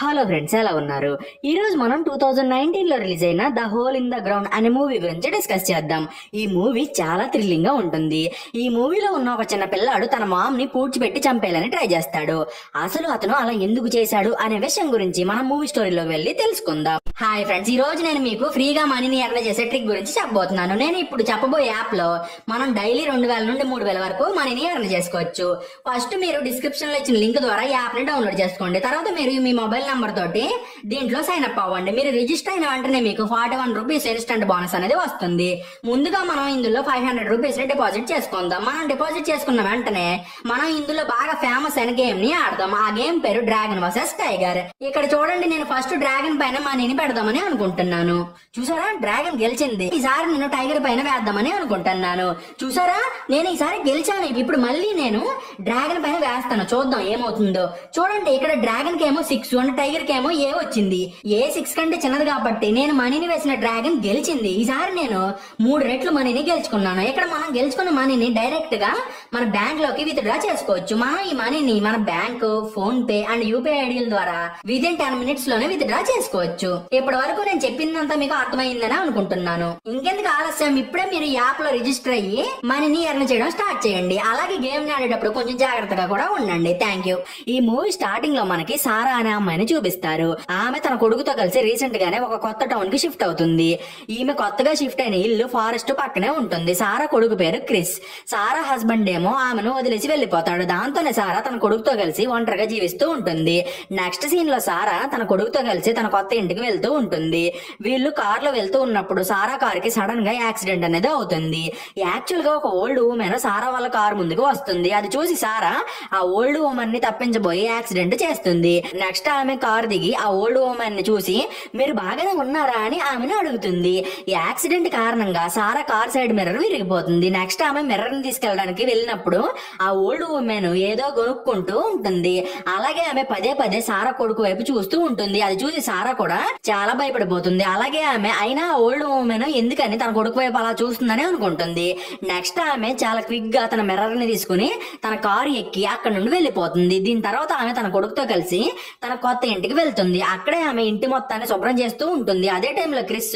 Hello friends, ఎలా ఉన్నారు? ఈ రోజు మనం 2019 లో రిలీజ్ అయిన the whole in the ground అనే మూవీ గురించి డిస్కస్ చేద్దాం. ఈ మూవీ చాలా థ్రిల్లింగ్ గా ఉంటుంది. ఈ మూవీలో ఉన్న ఒక చిన్న పిల్లాడు తన మామ్ ని పూడ్చిపెట్టి చంపేయాలని ట్రై చేస్తాడు. అసలు అతను అలా ఎందుకు చేశాడు అనే విషయం గురించి మనం మూవీ స్టోరీలో వెళ్ళి తెలుసుకుందాం. హాయ్ ఫ్రెండ్స్, ఈ రోజు నేను మీకు ఫ్రీగా మనీని ఎర్న్ చేసే ట్రిక్ గురించి చెప్పబోతున్నాను. నేను ఇప్పుడు చెప్పబోయే యాప్ లో మనం డైలీ 2000 నుండి 3000 వరకు మనీని ఎర్న్ చేసుకోవచ్చు. ఫస్ట్ మీరు డిస్క్రిప్షన్ లో ఇచ్చిన లింక్ ద్వారా యాప్ ని డౌన్లోడ్ చేసుకోండి. తర్వాత మీరు మీ మొబైల్ నంబర్ తోటి దీంట్లో సైన్ అప్ అవ్వండి. మీరు రిజిస్టర్ అయిన వెంటనే మీకు 41 రూపీస్ ఇన్స్టెంట్ బోనస్ అనేది వస్తుంది. ముందుగా మనం ఇందులో 500 రూపీస్ ని డిపాజిట్ చేసుకుందాం. మనం డిపాజిట్ చేసుకున్న వెంటనే మనం ఇందులో బాగా ఫేమస్ అయిన గేమ్ ని ఆడదాం. ఆ గేమ్ పేరు డ్రాగన్ వర్సెస్ టైగర్. ఇక్కడ చూడండి, నేను ఫస్ట్ డ్రాగన్ పైన మనీని పెడదామని అనుకుంటున్నాను. చూసారా, డ్రాగన్ గెలిచింది. ఈసారి నేను టైగర్ పైన వేద్దామని అనుకుంటున్నాను. చూసారా, నేను ఈసారి గెలిచాను. ఇప్పుడు మళ్ళీ నేను డ్రాగన్ పైన వేస్తాను. చూద్దాం ఏమవుతుందో. చూడండి, ఇక్కడ డ్రాగన్ కేమో 6 అండ్ టైగర్ కేమో ఏ వచ్చింది. ఏ 6 కంటే చిన్నది కాబట్టి నేను మనీని వేసిన డ్రాగన్ గెలిచింది. ఈసారి నేను 3 రెట్లు మనీని గెలుచుకున్నాను. ఇక్కడ మనం గెలుచుకున్న మనీని డైరెక్ట్ గా మన బ్యాంక్ లోకి విత్ డ్రా చేసుకోవచ్చు. మనం ఈ మనీని మన bank, PhonePe and UPI ఐడీల ద్వారా విదిన్ 10 మినిట్స్ లోనే విత్ డ్రా చేసుకోవచ్చు. ఇప్పటి వరకు నేను చెప్పిందంతా మీకు అర్థమైందని అనుకుంటున్నాను. ఇంకెందుకు ఆలస్యం, ఇప్పుడే మీరు యాప్ లో రిజిస్టర్ అయ్యి మనీని ఎర్న్ చేయడం స్టార్ట్ చేయండి. అలాగే గేమ్ ని ఆడేటప్పుడు కొంచెం జాగ్రత్తగా కూడా ఉండండి. Thank you. ఈ మూవీ స్టార్టింగ్ లో మనకి సారా అనే అమ్మాయిని చూపిస్తారు. ఆమె తన కొడుకుతో కలిసి రీసెంట్ గానే ఒక కొత్త టౌన్ కి షిఫ్ట్ అవుతుంది. ఈమె కొత్తగా షిఫ్ట్ అయిన ఇల్లు ఫారెస్ట్ పక్కనే ఉంటుంది. సారా కొడుకు పేరు క్రిస్. సారా హస్బెండ్ ఏమో ఆమెను వదిలేసి వెళ్లిపోతాడు. దాంతోనే సారా తన కొడుకుతో కలిసి ఒంటరిగా జీవిస్తూ ఉంటుంది. నెక్స్ట్ సీన్ లో సారా తన కొడుకుతో కలిసి తన కొత్త ఇంటికి వెళ్తూ ఉంటుంది. వీళ్ళు కార్ లో వెళ్తూ ఉన్నప్పుడు సారా కార్ కి సడన్ గా యాక్సిడెంట్ అనేది అవుతుంది. యాక్చువల్ గా ఒక ఓల్డ్ ఉమెన్ సారా వాళ్ళ కార్ ముందుకు వస్తుంది. అది చూసి సారా ఆ ఓల్డ్ ఉమెన్ ని తప్పించబోయి యాక్సిడెంట్ చేస్తుంది. నెక్స్ట్ ఆమె కార్ దిగి ఆ ఓల్డ్ ఉమెన్ ని చూసి మీరు బాగానే ఉన్నారా అని ఆమెను అడుగుతుంది. ఈ యాక్సిడెంట్ కారణంగా సారా కార్ సైడ్ మిర్రర్ విరిగిపోతుంది. నెక్స్ట్ ఆమె మిర్రర్ ని తీసుకెళ్ళడానికి వెళ్ళినప్పుడు ఆ ఓల్డ్ ఉమెన్ ఏదో కొనుక్కుంటూ ఉంటుంది. అలాగే ఆమె పదే పదే సారా కొడుకు వైపు చూస్తూ ఉంటుంది. అది చూసి సారా కూడా చాలా భయపడిపోతుంది. అలాగే ఆమె అయినా ఓల్డ్ ఉమెన్ ఎందుకని తన కొడుకు వైపు అలా చూస్తుందని అనుకుంటుంది. నెక్స్ట్ ఆమె చాలా క్విక్ గా తన మిర్రర్ ని తీసుకుని తన కారు ఎక్కి అక్కడ నుండి వెళ్లిపోతుంది. దీని తర్వాత ఆమె తన కొడుకుతో కలిసి తన కొత్త ఇంటికి వెళ్తుంది. అక్కడే ఆమె ఇంటి మొత్తాన్ని శుభ్రం చేస్తూ ఉంటుంది. అదే టైంలో క్రిస్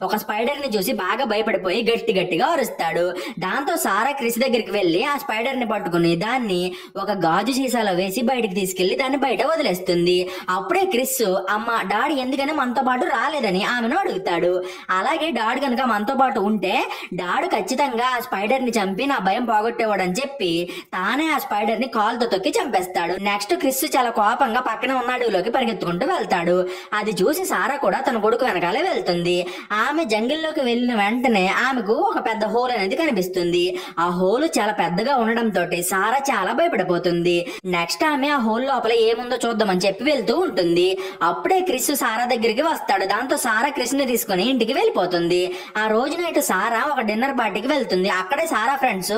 ఒక స్పైడర్ ని చూసి బాగా భయపడిపోయి గట్టిగా అరుస్తాడు. దాంతో సారా క్రిస్ దగ్గరికి వెళ్లి ఆ స్పైడర్ ని పట్టుకుని దాన్ని ఒక గాజు సీసాలో వేసి బయటికి తీసుకెళ్లి దాన్ని బయట వదిలేస్తుంది. అప్పుడే క్రిస్ అమ్మ డాడీ ఎందుకని మనతో పాటు రాలేదని ఆమెను అడుగుతాడు. అలాగే డాడ్ కనుక మనతో పాటు ఉంటే డాడ్ ఖచ్చితంగా ఆ స్పైడర్ ని చంపి నా భయం పోగొట్టేవాడని చెప్పి తానే ఆ స్పైడర్ ని కాలుతో తొక్కి చంపేస్తాడు. నెక్స్ట్ క్రిస్ చాలా కోపంగా పక్కన ఉన్న అడవిలోకి పరిగెత్తుకుంటూ వెళ్తాడు. అది చూసి సారా కూడా తన కొడుకు వెనకాలే వెళ్తుంది. ఆమె జంగిల్లోకి వెళ్ళిన వెంటనే ఆమెకు ఒక పెద్ద హోల్ అనేది కనిపిస్తుంది. ఆ హోల్ చాలా పెద్దగా ఉండడంతో సారా చాలా భయపడిపోతుంది. నెక్స్ట్ ఆమె ఆ హోల్ లోపల ఏముందో చూద్దామని చెప్పి వెళ్తూ ఉంటుంది. అప్పుడే క్రిస్ సారా దగ్గరికి వస్తాడు. దాంతో సారా క్రిస్ ని తీసుకుని ఇంటికి వెళ్ళిపోతుంది. ఆ రోజు నైట్ సారా ఒక డిన్నర్ పార్టీకి వెళ్తుంది. అక్కడే సారా ఫ్రెండ్స్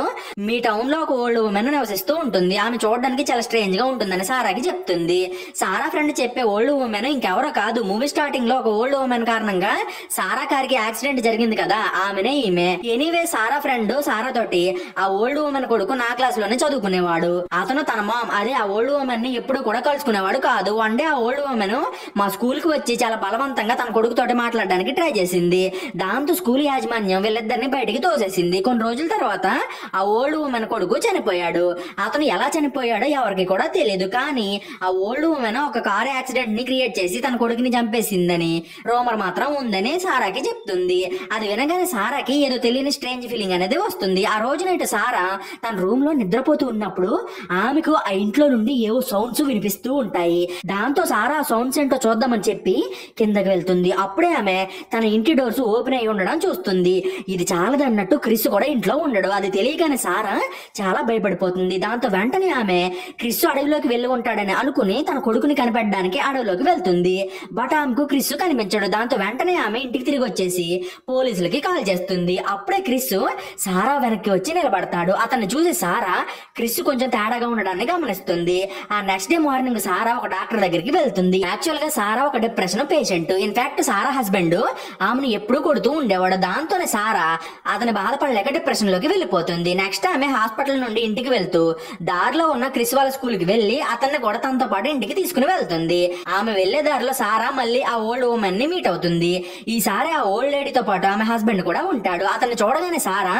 మీ టౌన్ లో ఒక ఓల్డ్ ఉమెన్ నివసిస్తూ ఉంటుంది. ఆమె చూడడానికి చాలా స్ట్రేంజ్ గా ఉంటుందని సారాకి చెప్తుంది. సారా ఫ్రెండ్ చెప్పే ఓల్డ్ ఉమెన్ ఇంకెవరో కాదు, మూవీ స్టార్టింగ్ లో ఒక ఓల్డ్ ఉమెన్ కారణంగా సారా కార్ కి యాక్సిడెంట్ జరిగింది కదా, ఆమెనే ఈమె. ఎనీవే సారా ఫ్రెండ్ సారా తోటి ఆ ఓల్డ్ ఉమెన్ కొడుకు నా క్లాస్ లోనే చదువుకునేవాడు. అతను తన మామ్ అదే ఆ ఓల్డ్ ఉమెన్ ని ఎప్పుడు కూడా కలుసుకునేవాడు కాదు. వన్ డే ఆ ఓల్డ్ ఉమెన్ మా స్కూల్ కి వచ్చి చాలా బలవంతంగా తన కొడుకుతోటి మాట్లాడడానికి ట్రై చేసింది. దాంతో స్కూల్ యాజమాన్యం వీళ్ళిద్దరిని బయటికి తోసేసింది. కొన్ని రోజుల తర్వాత ఆ ఓల్డ్ ఉమెన్ కొడుకు చనిపోయాడు. అతను ఎలా చనిపోయాడో ఎవరికి కూడా తెలియదు. కానీ ఆ ఓల్డ్ ఉమెన్ ఒక కార్ యాక్సిడెంట్ ని క్రియేట్ చేసి తన కొడుకుని చంపేసిందని రూమర్ మాత్రం ఉందని సారాకి చెప్తుంది. అది వినగానే సారాకి ఏదో తెలియని స్ట్రేంజ్ ఫీలింగ్ అనేది వస్తుంది. ఆ రోజు నైట్ సారా తన రూమ్ లో నిద్రపోతూ ఉన్నప్పుడు ఆమెకు ఆ ఇంట్లో నుండి ఏవో సౌండ్స్ వినిపిస్తూ ఉంటాయి. దాంతో సారా సౌండ్స్ ఏంటో చూద్దామని చెప్పి కిందకి వెళ్తుంది. అప్పుడే ఆమె తన ఇంటి డోర్స్ ఓపెన్ అయి ఉండడం చూస్తుంది. ఇది చాలదన్నట్టు క్రిస్ కూడా ఇంట్లో ఉండడు. అది తెలియగానే సారా చాలా భయపడిపోతుంది. దాంతో వెంటనే ఆమె క్రిస్ అడవిలోకి వెళ్ళి ఉంటాడని అనుకుని తన కొడుకుని కనిపెట్టడానికి అడవిలోకి వెళ్తుంది. బట్ ఆమెకు క్రిస్ కనిపించడు. దాంతో వెంటనే ఆమె ఇంటికి తిరిగి వచ్చేసి పోలీసులకి కాల్ చేస్తుంది. అప్పుడే క్రిస్ సారా వెనక్కి వచ్చి నిలబడతాడు. అతన్ని చూసి సారా క్రిస్ కొంచెం తేడాగా ఉండడాన్ని గమనిస్తుంది. ఆ నెక్స్ట్ డే మార్నింగ్ సారా ఒక డాక్టర్ దగ్గరికి వెళ్తుంది. యాక్చువల్ గా సారా ఒక డిప్రెషన్ పేషెంట్. యాక్సిడెంట్. ఇన్ఫాక్ట్ సారా హస్బెండ్ ఆమెను ఎప్పుడూ కొడుతూ ఉండేవాడు. దాంతోనే సారా అతని బాధపడలేక డిప్రెషన్ లోకి వెళ్ళిపోతుంది. నెక్స్ట్ ఆమె హాస్పిటల్ నుండి ఇంటికి వెళ్తూ దారిలో ఉన్న క్రిస్ వాళ్ళ స్కూల్ కి వెళ్లి అతన్ని కూడా తనతో పాటు ఇంటికి తీసుకుని వెళ్తుంది. ఆమె వెళ్లే దారిలో సారా మళ్ళీ ఆ ఓల్డ్ ఉమెన్ ని మీట్ అవుతుంది. ఈసారి ఆ ఓల్డ్ లేడీతో పాటు ఆమె హస్బెండ్ కూడా ఉంటాడు. అతన్ని చూడగానే సారా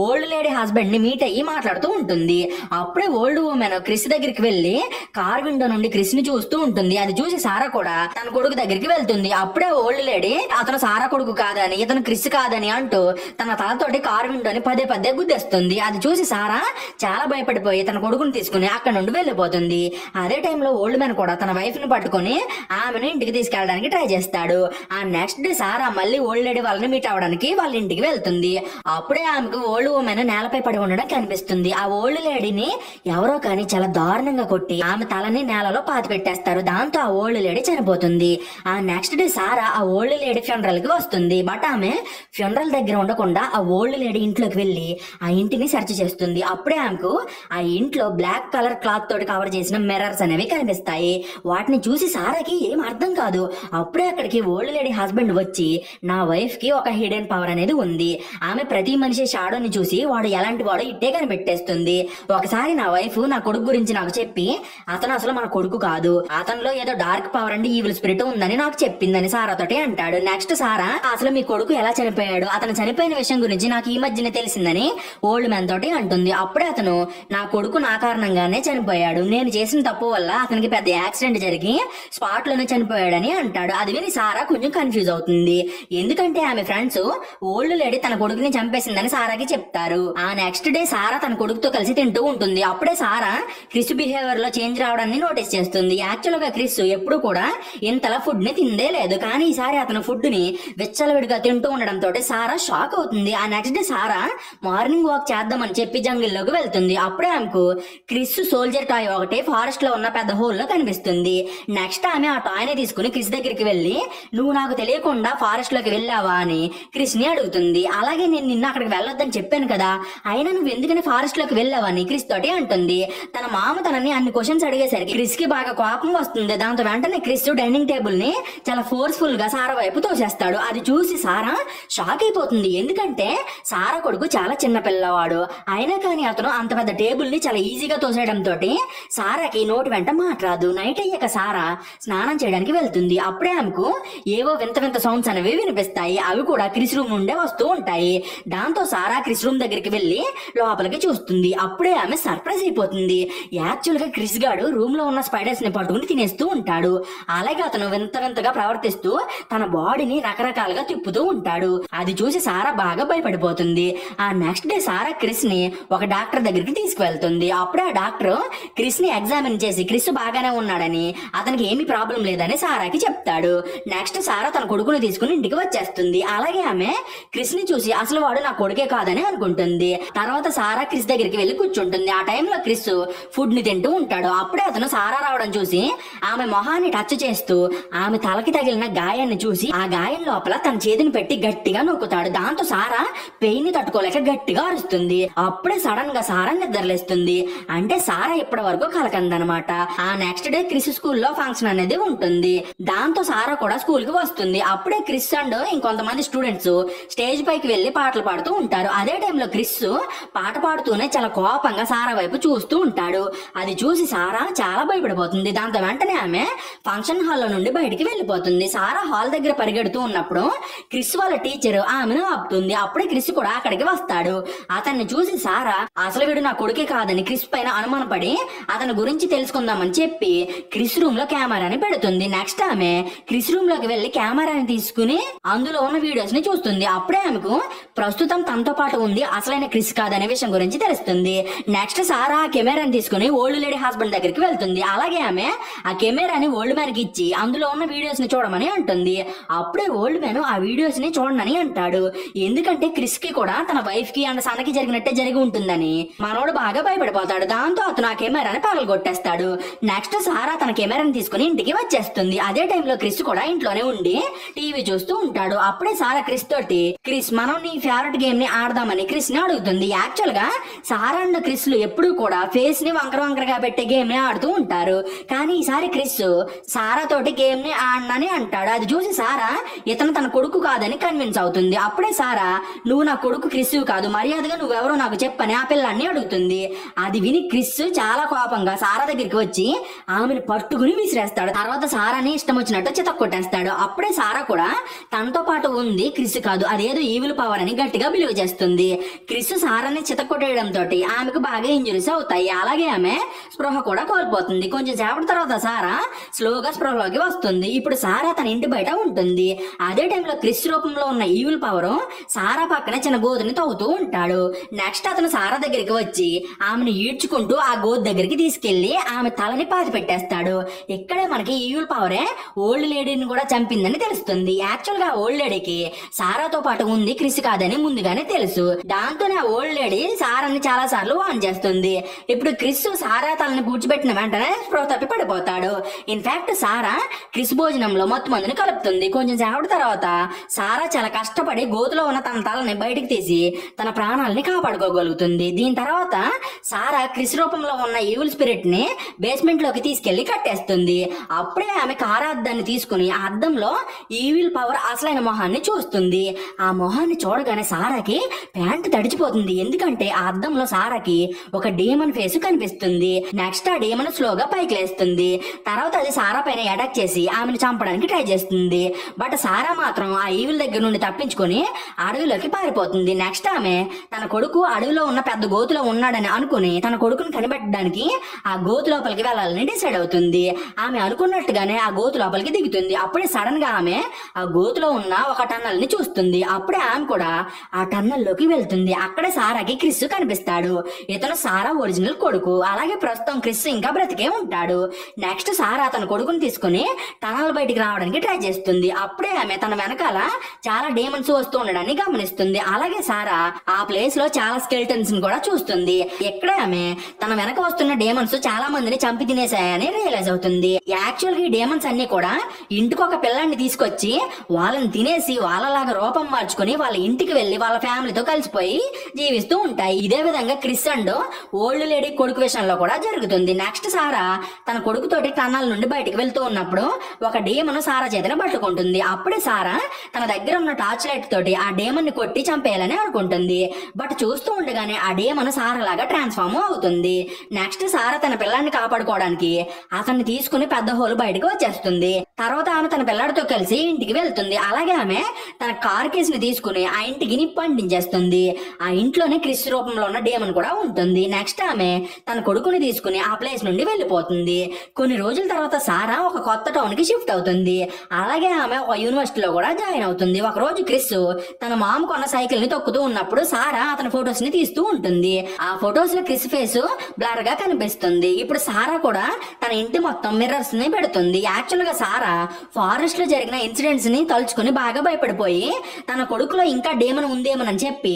ఓల్డ్ లేడీ హస్బెండ్ ని మీట్ అయ్యి మాట్లాడుతూ ఉంటుంది. అప్పుడే ఓల్డ్ ఉమెన్ క్రిస్ దగ్గరికి వెళ్లి కార్ విండో నుండి క్రిస్ ని చూస్తూ ఉంటుంది. అది చూసి సారా కూడా తన కొడుకు దగ్గరికి వెళ్తుంది. అప్పుడే ఓల్డ్ లేడీ అతను సారా కొడుకు కాదని, ఇతను క్రిస్ కాదని అంటూ తన తలతోటి కార్ విండోని పదే పదే గుద్దేస్తుంది. అది చూసి సారా చాలా భయపడిపోయి తన కొడుకుని తీసుకుని అక్కడ నుండి వెళ్లిపోతుంది. అదే టైంలో ఓల్డ్ మ్యాన్ కూడా తన వైఫ్ ని పట్టుకుని ఆమెను ఇంటికి తీసుకెళ్ళడానికి ట్రై చేస్తాడు. ఆ నెక్స్ట్ డే సారా మళ్ళీ ఓల్డ్ లేడీ వాళ్ళని మీట్ అవడానికి వాళ్ళ ఇంటికి వెళ్తుంది. అప్పుడే ఆమెకు ఓల్డ్ ఉమెన్ నేలపై పడి ఉండడం కనిపిస్తుంది. ఆ ఓల్డ్ లేడీని ఎవరో కానీ చాలా దారుణంగా కొట్టి ఆమె తలని నేలలో పాతి పెట్టేస్తారు. దాంతో ఆ ఓల్డ్ లేడీ చనిపోతుంది. ఆ నెక్స్ట్ డే సారా ఆ ఓల్డ్ లేడీ ఫ్యూనరల్ కి వస్తుంది. బట్ ఆమె ఫ్యూనరల్ దగ్గర ఉండకుండా ఆ ఓల్డ్ లేడీ ఇంట్లోకి వెళ్లి ఆ ఇంటిని సెర్చ్ చేస్తుంది. అప్పుడే ఆమెకు ఆ ఇంట్లో బ్లాక్ కలర్ క్లాత్ తోటి కవర్ చేసిన మిర్రర్స్ అనేవి కనిపిస్తాయి. వాటిని చూసి సారాకి ఏం అర్థం కాదు. అప్పుడే అక్కడికి ఓల్డ్ లేడీ హస్బెండ్ వచ్చి నా వైఫ్ కి ఒక హిడెన్ పవర్ అనేది ఉంది. ఆమె ప్రతి మనిషి షాడోని చూసి వాడు ఎలాంటి వాడో ఇట్టే కనిపెట్టేస్తుంది. ఒకసారి నా వైఫ్ నా కొడుకు గురించి నాకు చెప్పి అతను అసలు మన కొడుకు కాదు, అతనిలో ఏదో dark power and evil spirit ఉందని నాకు చెప్పిందని సారాతోటి అంటాడు. నెక్స్ట్ సారా అసలు మీ కొడుకు ఎలా చనిపోయాడు, అతను చనిపోయిన విషయం గురించి నాకు ఈ మధ్యనే తెలిసిందని ఓల్డ్ మ్యాన్ తోటి అంటుంది. అప్పుడే అతను నా కొడుకు నా కారణంగానే చనిపోయాడు, నేను చేసిన తప్పు వల్ల అతనికి పెద్ద యాక్సిడెంట్ జరిగి స్పాట్ లోనే చనిపోయాడని అంటాడు. అది విని సారా కొంచెం కన్ఫ్యూజ్ అవుతుంది. ఎందుకంటే ఆమె ఫ్రెండ్స్ ఓల్డ్ లేడీ తన కొడుకుని చంపేసిందని సారాకి చెప్తారు. ఆ నెక్స్ట్ డే సారా తన కొడుకుతో కలిసి తింటూ ఉంటుంది. అప్పుడే సారా క్రిస్ బిహేవియర్ లో చేంజ్ రావడాన్ని నోటీస్ చేస్తుంది. యాక్చువల్ గా క్రిస్ ఎప్పుడు కూడా ఇంతలా ఫుడ్ ని తిందే లేదు, కానీ ఈసారి అతను ఫుడ్ ని విచ్చలవిడిగా తింటూ ఉండడంతో సారా షాక్ అవుతుంది. ఆ నెక్స్ట్ డే సారా మార్నింగ్ వాక్ చేద్దామని చెప్పి జంగిల్లోకి వెళ్తుంది. అప్పుడే ఆమెకు క్రిస్ సోల్జర్ టాయ్ ఒకటి ఫారెస్ట్ లో ఉన్న పెద్ద హోల్ లో కనిపిస్తుంది. నెక్స్ట్ ఆమె ఆ టాయ్ ని తీసుకుని క్రిస్ దగ్గరికి వెళ్లి నువ్వు నాకు తెలియకుండా ఫారెస్ట్ లోకి వెళ్ళావా అని క్రిస్ ని అడుగుతుంది. అలాగే నేను నిన్న అక్కడికి వెళ్ళొద్దని చెప్పాను కదా, అయినా నువ్వు ఎందుకని ఫారెస్ట్ లోకి వెళ్ళావని క్రిస్ తోటి అంటుంది. తన మామ తనని అన్ని క్వశ్చన్స్ అడిగేసరికి క్రిస్ కి బాగా కోపం వస్తుంది. దాంతో వెంటనే క్రిస్ డైనింగ్ టేబుల్ ని చాలా ఫోర్స్ఫుల్ గా సారా వైపు తోసేస్తాడు. అది చూసి సారా షాక్ అయిపోతుంది. ఎందుకంటే సారా కొడుకు చాలా చిన్న పిల్లవాడు, అయినా కానీ అతను అంత పెద్ద టేబుల్ ని చాలా ఈజీగా తోసేయడంతో సారాకి నోటి వెంట మాట్లాడదు. నైట్ అయ్యాక సారా స్నానం చేయడానికి వెళ్తుంది. అప్పుడే ఆమెకు ఏవో వింత వింత సౌండ్స్ అనేవి వినిపిస్తాయి. అవి కూడా క్రిస్ రూమ్ నుండే వస్తూ ఉంటాయి. దాంతో సారా క్రిస్ రూమ్ దగ్గరికి వెళ్లి లోపలికి చూస్తుంది. అప్పుడే ఆమె సర్ప్రైజ్ అయిపోతుంది. యాక్చువల్ గా క్రిస్ గాడు రూమ్ లో ఉన్న స్పైడర్స్ ని పట్టుకుని తినేస్తూ ఉంటాడు. అలాగే అతను వింత వింతగా ప్రవర్తిస్తూ తన బాడీని రకరకాలుగా తిప్పుతూ ఉంటాడు. అది చూసి సారా బాగా భయపడిపోతుంది. ఆ నెక్స్ట్ డే సారా క్రిస్ ని ఒక డాక్టర్ దగ్గరికి తీసుకువెళ్తుంది. అప్పుడే ఆ డాక్టర్ క్రిస్ ని ఎగ్జామిన్ చేసి క్రిస్ బాగానే ఉన్నాడని, అతనికి ఏమీ ప్రాబ్లం లేదని సారాకి చెప్తాడు. నెక్స్ట్ సారా తన కొడుకుని తీసుకుని ఇంటికి వచ్చేస్తుంది. అలాగే ఆమె క్రిస్ ని చూసి అసలు వాడు నా కొడుకే కాదని అనుకుంటుంది. తర్వాత సారా క్రిస్ దగ్గరికి వెళ్లి కూర్చుంటుంది. ఆ టైంలో క్రిస్ ఫుడ్ ని తింటూ ఉంటాడు. అప్పుడే అతను సారా రావడం చూసి ఆమె మొహాన్ని టచ్ చేస్తూ ఆమె తలకి తగిలిన గాయాన్ని చూసి ఆ గాయం లోపల తన చేతిని పెట్టి గట్టిగా నొక్కుతాడు. దాంతో సారా పెయిన్ ని తట్టుకోలేక గట్టిగా అరుస్తుంది. అప్పుడే సడన్ గా సారా నిద్రలేస్తుంది. అంటే సారా ఇప్పటి వరకు కలకందనమాట. ఆ నెక్స్ట్ డే క్రిస్ స్కూల్లో ఫంక్షన్ అనేది ఉంటుంది. దాంతో సారా కూడా స్కూల్ కి వస్తుంది. అప్పుడే క్రిస్ అండ్ ఇంకొంతమంది స్టూడెంట్స్ స్టేజ్ పైకి వెళ్లి పాటలు పాడుతూ ఉంటారు. అదే టైంలో క్రిస్ పాట పాడుతూనే చాలా కోపంగా సారా వైపు చూస్తూ ఉంటాడు. అది చూసి సారా చాలా భయపడిపోతుంది. దాంతో వెంటనే ఆమె ఫంక్షన్ హాల్ లో నుండి బయటికి వెళ్లిపోతుంది. సారా హాల్ దగ్గర పరిగెడుతూ ఉన్నప్పుడు క్రిస్ వాళ్ళ టీచర్ ఆమెను ఆపుతుంది. అప్పుడే క్రిస్ కూడా అక్కడికి వస్తాడు. అతన్ని చూసి సారా అసలు వీడు నా కొడుకే కాదని క్రిస్ పైన అనుమానపడి అతని గురించి తెలుసుకుందామని చెప్పి క్రిస్ రూమ్ లో కెమెరాని పెడుతుంది. నెక్స్ట్ ఆమె క్రిస్ రూమ్ లోకి వెళ్లి కెమెరాని తీసుకుని అందులో ఉన్న వీడియోస్ ని చూస్తుంది. అప్పుడే ఆమెకు ప్రస్తుతం తనతో పాటు ఉంది అసలైన క్రిస్ కాదనే విషయం గురించి తెలుస్తుంది. నెక్స్ట్ సారా ఆ కెమెరాని తీసుకుని ఓల్డ్ లేడీ హస్బెండ్ దగ్గరికి వెళ్తుంది. అలాగే ఆమె ఆ కెమెరాని ఓల్డ్ మ్యాన్ కి ఇచ్చి అందులో ఉన్న వీడియోస్ ని చూడమని అంటుంది. అప్పుడే ఓల్డ్ మ్యాన్ ఆ వీడియోస్ ని చూడనని అంటాడు. ఎందుకంటే క్రిస్ కి కూడా తన వైఫ్ కి అండ్ సనకి జరిగినట్టే జరిగి ఉంటుందని మనోడు బాగా భయపడిపోతాడు. దాంతో అతను ఆ కెమెరాని పగలగొట్టేస్తాడు. నెక్స్ట్ సారా తన కెమెరాని తీసుకుని ఇంటికి వచ్చేస్తుంది. అదే టైంలో క్రిస్ కూడా ఇంట్లోనే ఉండి టీవీ చూస్తూ ఉంటాడు. అప్పుడే సారా క్రిస్ తోటి క్రిస్ మనం నీ ఫేవరెట్ గేమ్ ని ఆడదామని క్రిస్ ని అడుగుతుంది. యాక్చువల్ గా సారా అండ్ క్రిస్ లు ఎప్పుడు కూడా ఫేస్ ని వంకరగా పెట్టే గేమ్ ని ఆడుతూ ఉంటారు. కానీ ఈసారి క్రిస్ సారా తోటి గేమ్ ని ఆడనని అని అంటాడు. అది చూసి సారా ఇతను తన కొడుకు కాదని కన్విన్స్ అవుతుంది. అప్పుడే సారా నువ్వు నా కొడుకు క్రిస్ కాదు, మర్యాదగా నువ్వెవరో నాకు చెప్పని ఆ పిల్లాన్ని అడుగుతుంది. అది విని క్రిస్ చాలా కోపంగా సారా దగ్గరికి వచ్చి ఆమెను పట్టుకుని విసిరేస్తాడు. తర్వాత సారాని ఇష్టం వచ్చినట్టు చితక్కొట్టేస్తాడు. అప్పుడే సారా కూడా తనతో పాటు ఉంది క్రిస్ కాదు, అదేదో ఈవిల్ పవర్ అని గట్టిగా బిలీవ్ చేస్తుంది. క్రిస్ సారాని చితక్కొట్టేయడంతో ఆమెకు బాగా ఇంజురీస్ అవుతాయి. అలాగే ఆమె స్పృహ కూడా కోల్పోతుంది. కొంచెం సేపటి తర్వాత సారా స్లోగా స్పృహలోకి వస్తుంది. ఇప్పుడు సారా తన ఇంటి బయట ఉంటుంది. అదే టైంలో క్రిస్ రూపంలో ఉన్న ఈవిల్ పవర్ సారా పక్కన చిన్న గోతుని తవ్వుతూ ఉంటాడు. నెక్స్ట్ అతను సారా దగ్గరికి వచ్చి ఆమెను ఈడ్చుకుంటూ ఆ గోతు దగ్గరికి తీసుకెళ్లి ఆమె తలని పాతి పెట్టేస్తాడు. ఇక్కడే మనకి ఈవిల్ పవరే ఓల్డ్ లేడీని కూడా చంపిందని తెలుస్తుంది. యాక్చువల్ గా ఓల్డ్ లేడీకి సారాతో పాటు ఉంది క్రిస్ కాదని ముందుగానే తెలుసు. దాంతోనే ఆ ఓల్డ్ లేడీ సారాన్ని చాలా సార్లు వాన్ చేస్తుంది. ఇప్పుడు క్రిస్ సారా తలని పూడ్చిపెట్టిన వెంటనే స్పృహ తప్పి పడిపోతాడు. ఇన్ఫాక్ట్ సారా క్రిస్ భోజనంలో మత్తు మందుని కలుపుతుంది. కొంచెం సేపటి తర్వాత సారా చాలా కష్టపడి గోతులో ఉన్న తన తలని బయటికి తీసి తన ప్రాణాలని కాపాడుకోగలుగుతుంది. దీని తర్వాత సారా క్రిస్ రూపంలో ఉన్న ఈవిల్ స్పిరిట్ ని బేస్మెంట్ లోకి తీసుకెళ్లి కట్టేస్తుంది. అప్పుడే ఆమె కారా అద్దాన్ని తీసుకుని ఆ అద్దంలో ఈవిల్ పవర్ అసలైన మొహాన్ని చూస్తుంది. ఆ మొహాన్ని చూడగానే సారాకి ప్యాంట్ తడిచిపోతుంది. ఎందుకంటే ఆ అద్దంలో సారాకి ఒక డీమన్ ఫేస్ కనిపిస్తుంది. నెక్స్ట్ ఆ డీమన్ స్లోగా పైకి లేస్తుంది. తర్వాత అది సారా పైన అటాక్ చేసి ఆమెను చంపడానికి ట్రై చేస్తుంది. బట్ సారా మాత్రం ఆ ఈవిల్ దగ్గర నుండి తప్పించుకొని అడవిలోకి పారిపోతుంది. నెక్స్ట్ ఆమె తన కొడుకు అడవిలో ఉన్న పెద్ద గోతులో ఉన్నాడని అనుకుని తన కొడుకుని కనిపెట్టడానికి ఆ గోతు లోపలికి వెళ్ళాలని డిసైడ్ అవుతుంది. ఆమె అనుకున్నట్టుగానే ఆ గోతు లోపలికి దిగుతుంది. అప్పుడే సడన్ గా ఆమె ఆ గోతులో ఉన్న ఒక టన్నల్ ని చూస్తుంది. అప్పుడే ఆమె కూడా ఆ టన్నల్ లోకి వెళ్తుంది. అక్కడే సారాకి క్రిస్ కనిపిస్తాడు. ఇతను సారా ఒరిజినల్ కొడుకు. అలాగే ప్రస్తుతం క్రిస్ ఇంకా బ్రతికే ఉంటాడు. నెక్స్ట్ సారా తన కొడుకుని తీసుకుని టనల్ బయటికి రావడానికి ట్రై చేస్తుంది. అప్పుడే ఆమె తన వెనకాల చాలా డేమన్స్ వస్తూ ఉండడాన్ని గమనిస్తుంది. అలాగే సారా ఆ ప్లేస్ లో చాలా స్కెల్టన్స్ ని కూడా చూస్తుంది. ఎక్కడ ఆమె తన వెనక వస్తున్న డేమన్స్ చాలా మందిని చంపి తినేసాయని రియలైజ్ అవుతుంది. యాక్చువల్ గా ఈ డేమన్స్ అన్ని కూడా ఇంటికి ఒక పిల్లాన్ని తీసుకొచ్చి వాళ్ళని తినేసి వాళ్ళలాగా రూపం మార్చుకుని వాళ్ళ ఇంటికి వెళ్లి వాళ్ళ ఫ్యామిలీతో కలిసిపోయి జీవిస్తూ ఉంటాయి. ఇదే విధంగా క్రిస్ అండ్ ఓల్డ్ లేడీ కొడుకు విషయంలో కూడా జరుగుతుంది. నెక్స్ట్ సారా తన కొడుకుతోటి టన్నల్ నుండి బయటికి వెళ్తూ ఉన్నప్పుడు ఒక డేమన్ సారా చేతిని పట్టుకుంటుంది. అప్పుడే సారా తన దగ్గర ఉన్న టార్చ్ లైట్ తోటి ఆ డేమన్ ని కొట్టి చంపేయాలని అనుకుంటుంది. బట్ చూస్తూ ఉండగానే ఆ డేమన్ సారా లాగా ట్రాన్స్ఫార్మ్ అవుతుంది. నెక్స్ట్ సారా తన పిల్లాన్ని కాపాడుకోవడానికి అతన్ని తీసుకుని పెద్ద హోల్ బయటకు వచ్చేస్తుంది. తర్వాత ఆమె తన పిల్లాడితో కలిసి ఇంటికి వెళ్తుంది. అలాగే ఆమె తన కార్ కేస్ ని తీసుకుని ఆ ఇంటికి నిప్పు అంటించేస్తుంది. ఆ ఇంట్లోనే క్రిస్ రూపంలో ఉన్న డేమన్ కూడా ఉంటుంది. నెక్స్ట్ ఆమె తన కొడుకుని తీసుకుని ఆ ప్లేస్ నుండి వెళ్ళిపోతుంది. కొన్ని రోజుల తర్వాత సారా ఒక కొత్త టౌన్ కి షిఫ్ట్ అవుతుంది. అలాగే ఆమె ఒక యూనివర్సిటీలో కూడా జాయిన్ అవుతుంది. ఒక రోజు క్రిస్ తన మామ కొన్న సైకిల్ ని తొక్కుతూ ఉన్నప్పుడు సారా అతని ఫొటోస్ ని తీస్తూ ఉంటుంది. ఆ ఫొటోస్ లో క్రిస్ ఫేస్ బ్లర్ గా కనిపిస్తుంది. ఇప్పుడు సారా కూడా తన ఇంటి మొత్తం మిర్రర్స్ ని పెడుతుంది. యాక్చువల్ గా సారా ఫారెస్ట్ లో జరిగిన ఇన్సిడెంట్స్ ని తలుచుకుని బాగా భయపడిపోయి తన కొడుకులో ఇంకా డేమన్ ఉందేమని చెప్పి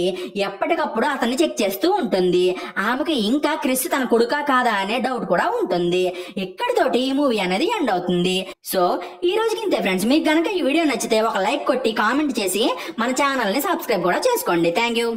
ఎప్పటికప్పుడు అతన్ని చెక్ చేస్తూ ఉంటుంది. ఆమెకి ఇంకా క్రిస్ తన కొడుకా కాదా అనే డౌట్ కూడా ఉంటుంది. ఇక్కడితోటి ఈ మూవీ అనేది ఎండ్ అవుతుంది. సో ఈ రోజుకి ఇంతే ఫ్రెండ్స్. మీకు గనక ఈ వీడియో నచ్చితే ఒక లైక్ కొట్టి కామెంట్ చేసి మన ఛానల్ ని సబ్స్క్రైబ్ కూడా చేసుకోండి. Thank you.